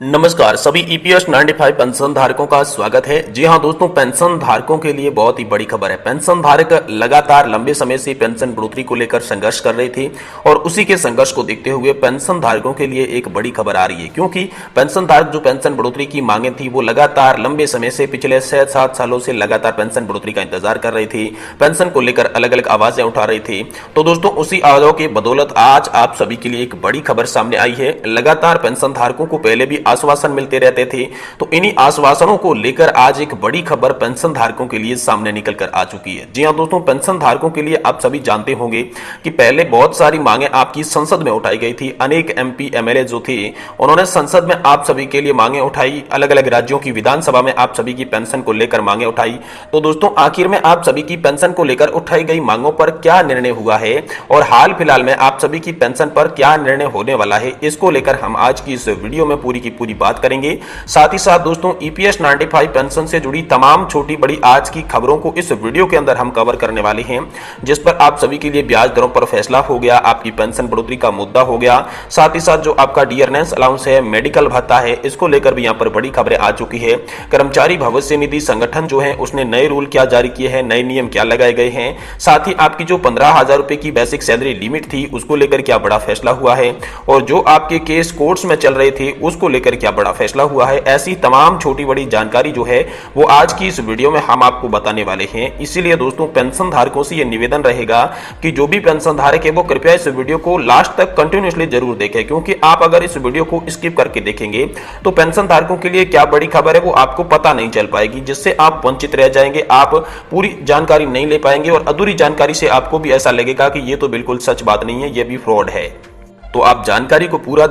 नमस्कार, सभी EPS 95 pension धारकों का स्वागत है। जी हां दोस्तों, पेंशन धारकों के लिए बहुत ही बड़ी खबर है। पेंशन धारक लगातार लंबे समय से पेंशन बढ़ोतरी को लेकर संघर्ष कर रहे थे और उसी के संघर्ष को देखते हुए पेंशन धारकों के लिए एक बड़ी खबर आ रही है, क्योंकि पेंशन धारक जो पेंशन बढ़ोतरी की मांगे थी वो लगातार लंबे समय से पिछले 6-7 सालों से लगातार पेंशन बढ़ोतरी का इंतजार कर रही थी। पेंशन को लेकर अलग अलग आवाजें उठा रही थी। तो दोस्तों, उसी आवाजों की बदौलत आज आप सभी के लिए एक बड़ी खबर सामने आई है। लगातार पेंशन धारकों को पहले भी आश्वासन मिलते रहते थे, तो इन्हीं आश्वासनों को लेकर आज एक बड़ी खबर पेंशन धारकों के लिए सामने निकल कर आ चुकी है। जी हां दोस्तों, पेंशन धारकों के लिए आप सभी जानते होंगे कि पहले बहुत सारी मांगे आपकी संसद में उठाई गई थी। अनेक एमपी एमएलए जो थे उन्होंने संसद में आप सभी के लिए मांगे उठाई, अलग अलग राज्यों की विधानसभा में आप सभी की पेंशन को लेकर मांगे उठाई। तो दोस्तों, आखिर में आप सभी की पेंशन को लेकर उठाई गई मांगों पर क्या निर्णय हुआ है और हाल फिलहाल में आप सभी की पेंशन पर क्या निर्णय होने वाला है, इसको लेकर हम आज की इस वीडियो में पूरी की पूरी बात करेंगे। साथ ही साथ दोस्तों, ईपीएस 95 पेंशन से जुड़ी तमाम छोटी बड़ी आज की खबरों को इस वीडियो के अंदर हम कवर करने वाले हैं, जिस पर आप सभी के लिए ब्याज दरों पर फैसला हो गया, आपकी पेंशन बढ़ोतरी का मुद्दा हो गया। साथ ही साथ जो आपका डियरनेस अलाउंस है, मेडिकल भत्ता है, इसको लेकर भी यहां पर बड़ी खबरें आ चुकी है। कर्मचारी भविष्य निधि संगठन जो है उसने नए रूल क्या जारी किए हैं, नए नियम क्या लगाए गए हैं। साथ ही आपकी जो 15,000 रुपए की बेसिक सैलरी लिमिट थी उसको लेकर क्या बड़ा फैसला हुआ है और जो आपके केस कोर्ट्स में चल रहे थे उसको लेकर क्या बड़ा फैसला हुआ है। ऐसी तमाम छोटी बड़ी जानकारी जो है वो आज की इस वीडियो में हम आपको बताने वाले हैं। इसीलिए दोस्तों, पेंशन धारकों से ये निवेदन रहेगा कि जो भी पेंशन धारक है वो कृपया इस वीडियो को लास्ट तक कंटिन्यूअसली जरूर देखें, क्योंकि आप अगर इस वीडियो को स्किप करके देखेंगे तो पेंशन धारकों के लिए क्या बड़ी खबर है वो आपको पता नहीं चल पाएगी, जिससे आप वंचित रह जाएंगे, आप पूरी जानकारी नहीं ले पाएंगे और अधूरी जानकारी से आपको भी ऐसा लगेगा कि ये तो बिल्कुल सच बात नहीं है, ये भी फ्रॉड है। तो आप जानकारी को पूरा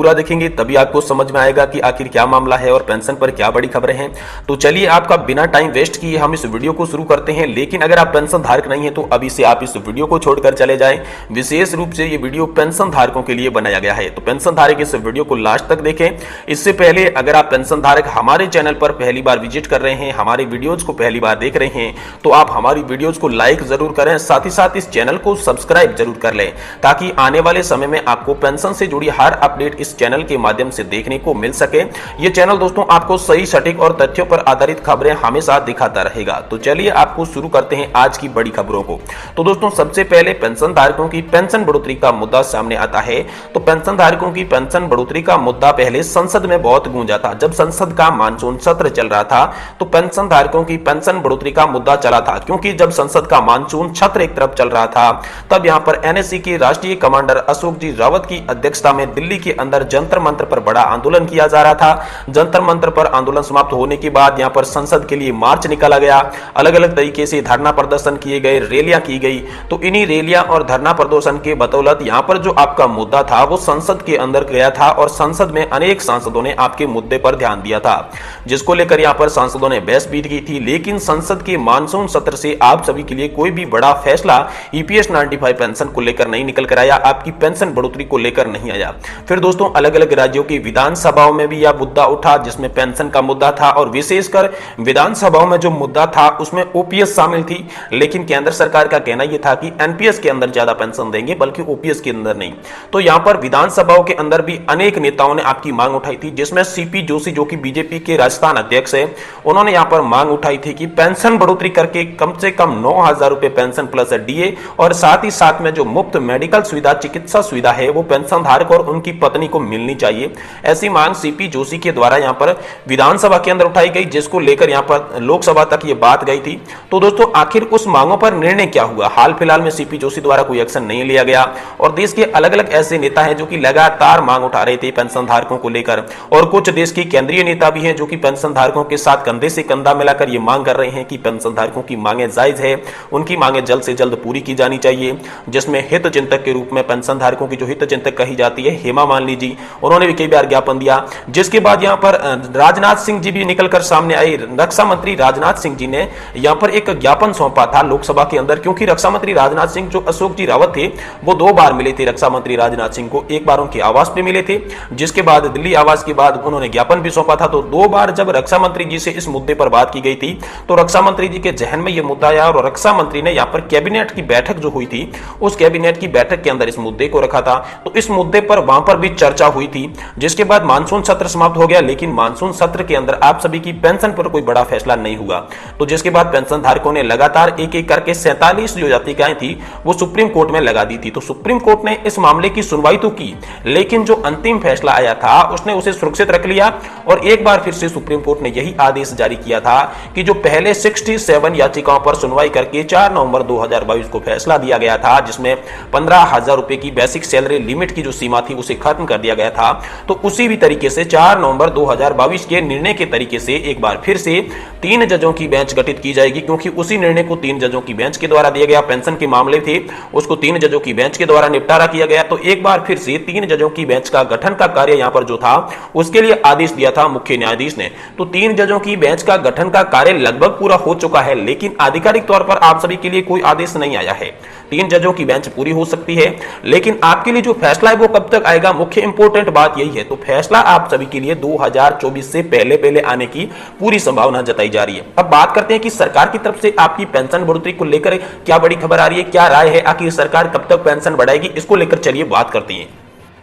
देखेंगे तभी आपको समझ में आएगा कि आखिर क्या मामला है और पेंशन पर क्या बड़ी खबरें हैं। तो चलिए, आपका बिना टाइम वेस्ट किए हम इस वीडियो को शुरू करते हैं। लेकिन अगर आप पेंशन धारक नहीं है तो अभी से आप इस वीडियो को छोड़कर चले जाएं। विशेष रूप से ये वीडियो पेंशन धारकों के लिए बनाया गया है, तो पेंशन धारक इस वीडियो को लास्ट तक देखें। इससे पहले अगर आप पेंशन धारक हमारे चैनल पर पहली बार विजिट कर रहे हैं, हमारे वीडियोज को पहली बार देख रहे हैं, तो आप हमारी वीडियोज को लाइक जरूर करें, साथ ही साथ इस चैनल को सब्सक्राइब जरूर कर लें, ताकि आने वाले समय में आपको पेंशन से जुड़ी हर अपडेट इस चैनल के माध्यम से देखने को मिल सके। यह चैनल दोस्तों आपको सही, सटीक और तथ्यों पर आधारित खबरें हमेशा दिखाता रहेगा। तो चलिए, आपको शुरू करते हैं आज की बड़ी खबरों को। तो दोस्तों, सबसे पहले पेंशन धारकों की पेंशन बढ़ोतरी का मुद्दा सामने आता है। तो पेंशन धारकों की पेंशन बढ़ोतरी का मुद्दा पहले संसद में बहुत गूंजा था। जब संसद का मानसून सत्र चल रहा था तो पेंशन धारकों की पेंशन बढ़ोतरी का मुद्दा चला था, क्योंकि जब संसद का मानसून सत्र एक तरफ चल रहा था तब यहां पर एनएससी के राष्ट्रीय कमांडर अशोक जी रावत की अध्यक्षता में दिल्ली के अंदर जंतर मंतर पर बड़ा आंदोलन किया जा रहा था। जंतर मंतर पर आंदोलन समाप्त होने के बाद यहां पर संसद के लिए मार्च निकाला गया, अलग अलग तरीके से धरना प्रदर्शन किए गए, रैलियां की गई। तो इन्हीं रैलियां और धरना प्रदर्शन के बदौलत यहां पर जो आपका मुद्दा था वो संसद के अंदर गया था और संसद में अनेक सांसदों ने आपके मुद्दे पर ध्यान दिया था, जिसको लेकर यहां पर सांसदों ने बहस भी की थी। लेकिन संसद के मानसून सत्र से आप सभी के लिए कोई भी बड़ा फैसला ईपीएस 95 पेंशन को लेकर नहीं निकल कर आया, आपकी पेंशन बढ़ोतरी को लेकर नहीं आया। फिर दोस्तों, अलग अलग राज्यों की विधानसभाओं में भी यह मुद्दा उठा, जिसमें पेंशन का मुद्दा था और विशेषकर विधानसभाओं में जो मुद्दा था उसमें ओपीएस शामिल थी। लेकिन केंद्र सरकार का कहना यह था कि एनपीएस के अंदर ज्यादा पेंशन देंगे, बल्कि ओपीएस के अंदर नहीं। तो यहां पर विधानसभाओं के अंदर भी अनेक नेताओं ने आपकी मांग उठाई थी, जिसमें सीपी जोशी जो कि बीजेपी के राजस्थान अध्यक्ष है, उन्होंने यहां पर मांग उठाई थी कि पेंशन बढ़ोतरी करके कम से कम 9,000 रुपए पेंशन प्लस डीए और साथ ही साथ में जो मुफ्त मेडिकल सुविधा, चिकित्सा सुविधा है वो पेंशन धारक और उनकी पत्नी को मिलनी चाहिए। ऐसी मांग सीपी जोशी के द्वारा यहां पर विधानसभा के अंदर उठाई गई, जिसको लेकर यहां पर लोकसभा तक यह बात गई थी। तो दोस्तों, आखिर उस मांगों पर निर्णय क्या हुआ? हाल फिलहाल में सीपी जोशी द्वारा कोई एक्शन नहीं लिया गया और देश के अलग अलग ऐसे नेता हैं जो कि लगातार मांग उठा रहे थे पेंशन धारकों को लेकर, और कुछ देश के केंद्रीय नेता भी हैं जो कि पेंशन धारकों के साथ कंधे से कंधा मिलाकर यह मांग कर रहे हैं कि पेंशन धारकों की मांगे जायज है, उनकी मांगे जल्द से जल्द पूरी की जानी चाहिए। जिसमें हित चिंतक के रूप में पेंशन धारकों की जो हित चिंतक कही जाती है, हेमा मालिनी जी, उन्होंने भी कई बार ज्ञापन दिया। जिसके बाद यहां पर राजनाथ सिंह जी भी निकलकर सामने आए। रक्षा मंत्री राजनाथ सिंह जी ने यहां पर एक ज्ञापन सौंपा था लोकसभा के अंदर, क्योंकि रक्षा मंत्री राजनाथ सिंह जो अशोक जी रावत थे वो 2 बार मिले थे रक्षा मंत्री राजनाथ सिंह को। एक बार उनके आवास पे मिले थे, जिसके बाद दिल्ली आवास के बाद उन्होंने ज्ञापन भी सौंपा था। तो 2 बार जब रक्षा मंत्री जी से इस मुद्दे पर बात की गई थी तो रक्षा मंत्री जी के जहन में यह मुद्दा आया और रक्षा मंत्री ने यहां पर कैबिनेट की बैठक जो हुई थी उस कैबिनेट की बैठक के अंदर इस मुद्दे को रखा था। तो इस मुद्दे पर वहां पर भी चर्चा हुई थी। जिसके बाद मानसून सत्र समाप्त हो गया, लेकिन मानसून सत्र के अंदर आप सभी की पेंशन पर कोई बड़ा फैसला नहीं हुआ। तो जिसके बाद पेंशन धारकों ने लगातार एक एक करके 47 जो याचिकाएं थी वो सुप्रीम कोर्ट में लगा दी थी। तो सुप्रीम कोर्ट ने इस मामले की सुनवाई तो की, लेकिन जो अंतिम फैसला आया था उसने उसे सुरक्षित रख लिया और एक बार फिर से सुप्रीम कोर्ट ने यही आदेश जारी किया था कि जो पहले 67 याचिकाओं पर सुनवाई करके 4 नवंबर 2022 को फैसला दिया गया था, जिसमें 15,000 रुपए की बेसिक सैलरी लिमिट की जो सीमा थी उसे खत्म कर दिया गया था, तो उसी भी तरीके से 4 नवंबर 2022 के निर्णय के तरीके से एक बार फिर से 3 जजों की बेंच गठित की जाएगी, क्योंकि उसी निर्णय को 3 जजों की बेंच के द्वारा दिया गया। पेंशन के मामले थे उसको 3 जजों की बेंच के द्वारा निपटारा किया गया। तो एक बार फिर से 3 जजों की बेंच का गठन का कार्य यहां पर जो था उसके लिए आदेश दिया था मुख्य न्यायाधीश ने। तो 3 जजों की बेंच का गठन का कार्य लगभग पूरा हो चुका है, लेकिन आधिकारिक तौर पर आप सभी के लिए कोई आदेश नहीं आया है। 3 जजों की बेंच पूरी हो सकती है, लेकिन आपके लिए जो फैसला है वो कब तक आएगा, मुख्य इंपोर्टेंट बात यही है। तो फैसला आप सभी के लिए 2024 से पहले आने की पूरी संभावना जताई जा रही है। अब बात करते हैं कि सरकार की तरफ से आपकी पेंशन बढ़ोतरी को लेकर क्या बड़ी खबर आ रही है, क्या राय है, आखिर सरकार कब तक पेंशन बढ़ाएगी, इसको लेकर चलिए बात करते हैं।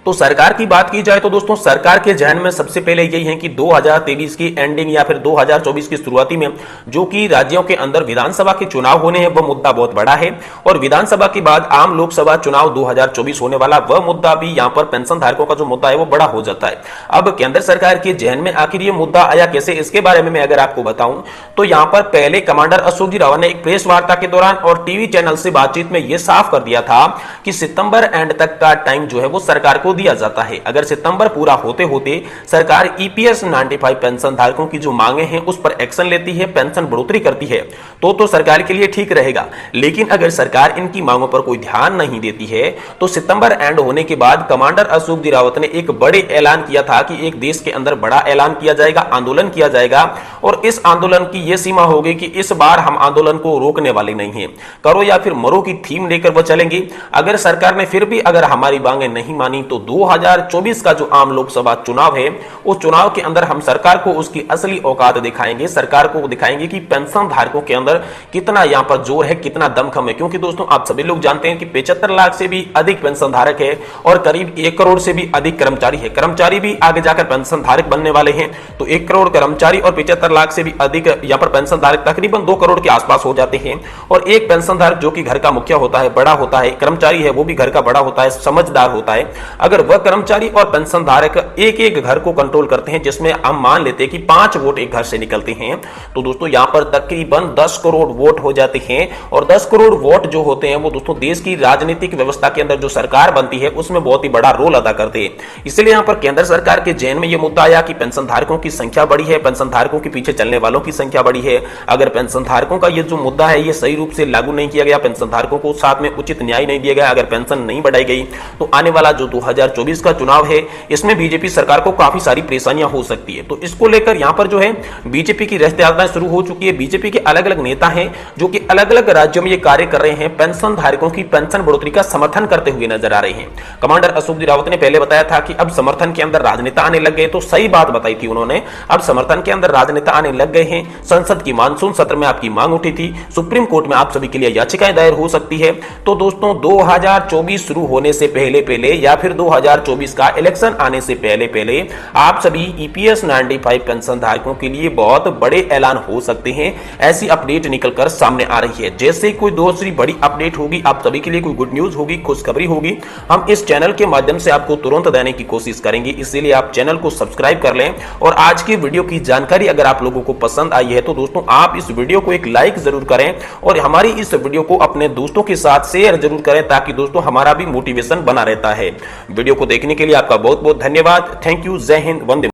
तो सरकार की बात की जाए तो दोस्तों सरकार के जहन में सबसे पहले यही है कि 2023 की एंडिंग या फिर 2024 की शुरुआती में जो कि राज्यों के अंदर विधानसभा के चुनाव होने हैं वह मुद्दा बहुत बड़ा है, और विधानसभा के बाद आम लोकसभा चुनाव 2024 होने वाला वह मुद्दा भी यहां पर पेंशन धारकों का जो मुद्दा है वो बड़ा हो जाता है। अब केंद्र सरकार के जहन में आखिर ये मुद्दा आया कैसे, इसके बारे में मैं अगर आपको बताऊं तो यहां पर पहले कमांडर अशोक जी रावत ने एक प्रेस वार्ता के दौरान और टीवी चैनल से बातचीत में यह साफ कर दिया था कि सितंबर एंड तक का टाइम जो है वो सरकार को दिया जाता है। अगर सितंबर पूरा होते होते सरकार ईपीएस 95 पेंशन धारकों की जो मांगे हैं उस पर एक्शन लेती है, पेंशन बढ़ोतरी करती है, तो सरकार के लिए ठीक रहेगा। लेकिन अगर सरकार इनकी मांगों पर कोई ध्यान नहीं देती है तो सितंबर एंड होने के बाद कमांडर अशोक जी रावत ने एक बड़े ऐलान किया था कि एक देश के अंदर बड़ा ऐलान किया जाएगा, आंदोलन किया जाएगा, और इस आंदोलन की यह सीमा होगी कि इस बार हम आंदोलन को रोकने वाले नहीं है, करो या फिर मरो की थीम लेकर वह चलेंगे। अगर सरकार ने फिर भी अगर हमारी मांगे नहीं मानी तो 2024 का जो आम लोकसभा चुनाव है उस चुनाव के अंदर हम सरकार को उसकी असली औकात दिखाएंगे, सरकार को दिखाएंगे कि पेंशन धारकों के अंदर कितना यहां पर जोर है, कितना दमखम है। क्योंकि दोस्तों आप सभी लोग जानते हैं कि 75 लाख से भी अधिक पेंशन धारक है और करीब 1 करोड़ से भी अधिक कर्मचारी है। कर्मचारी भी आगे जाकर पेंशन धारक बनने वाले हैं, तो 1 करोड़ कर्मचारी और 75 लाख से भी अधिक यहां पर पेंशन धारक तकरीबन 2 करोड़ के आसपास हो जाते हैं। और एक पेंशन धारक जो कि घर का मुखिया होता है, बड़ा होता है, कर्मचारी है वो भी घर का बड़ा होता है, समझदार होता है। अगर वह कर्मचारी और पेंशन धारक एक एक घर को कंट्रोल करते हैं, जिसमें हम मान लेते हैं कि 5 वोट एक घर से निकलते हैं, तो दोस्तों यहां पर तकरीबन 10 करोड़ वोट हो जाते हैं। और 10 करोड़ वोट जो होते हैं वो दोस्तों देश की राजनीतिक व्यवस्था के अंदर जो सरकार बनती है उसमें बहुत ही बड़ा रोल अदा करते हैं। इसलिए यहां पर केंद्र सरकार के जहन में यह मुद्दा आया कि पेंशन धारकों की संख्या बड़ी है, पेंशन धारकों के पीछे चलने वालों की संख्या बड़ी है। अगर पेंशन धारकों का यह जो मुद्दा है यह सही रूप से लागू नहीं किया गया, पेंशन धारकों को साथ में उचित न्याय नहीं दिया गया, अगर पेंशन नहीं बढ़ाई गई तो आने वाला जो 2024 का चुनाव है इसमें बीजेपी सरकार को काफी सारी परेशानियां हो सकती है। तो इसको लेकर यहां पर जो है बीजेपी की रहते यात्राएं शुरू हो चुकी है। बीजेपी के अलग अलग नेता हैं जो कि अलग अलग राज्यों में ये कार्य कर रहे हैं, पेंशन धारकों की पेंशन बढ़ोतरी का समर्थन करते हुए नजर आ रहे हैं। कमांडर अशोक जी रावत ने पहले बताया था कि अब समर्थन के अंदर राजनेता आने लग गए, तो सही बात बताई थी उन्होंने, अब समर्थन के अंदर राजनेता आने लग गए हैं। संसद की मानसून सत्र में आपकी मांग उठी थी, सुप्रीम कोर्ट में आप सभी के लिए याचिकाएं दायर हो सकती है। तो दोस्तों 2024 शुरू होने से पहले या फिर 2024 का इलेक्शन आने से पहले आप सभी ईपीएस 95 पेंशन धारकों के लिए बहुत बड़े ऐलान हो सकते हैं। ऐसी अपडेट निकलकर सामने आ रही है। जैसे कोई दूसरी बड़ी अपडेट होगी, आप सभी के लिए कोई गुड न्यूज होगी, खुशखबरी होगी, हम इस चैनल के माध्यम से आपको तुरंत देने की कोशिश करेंगे। इसीलिए आप चैनल को सब्सक्राइब कर लें। और आज की वीडियो की जानकारी अगर आप लोगों को पसंद आई है तो दोस्तों आप इस वीडियो को एक लाइक जरूर करें और हमारी इस वीडियो को अपने दोस्तों के साथ शेयर जरूर करें, ताकि दोस्तों हमारा भी मोटिवेशन बना रहता है। वीडियो को देखने के लिए आपका बहुत बहुत धन्यवाद। Thank you. जय हिंद, वंदे।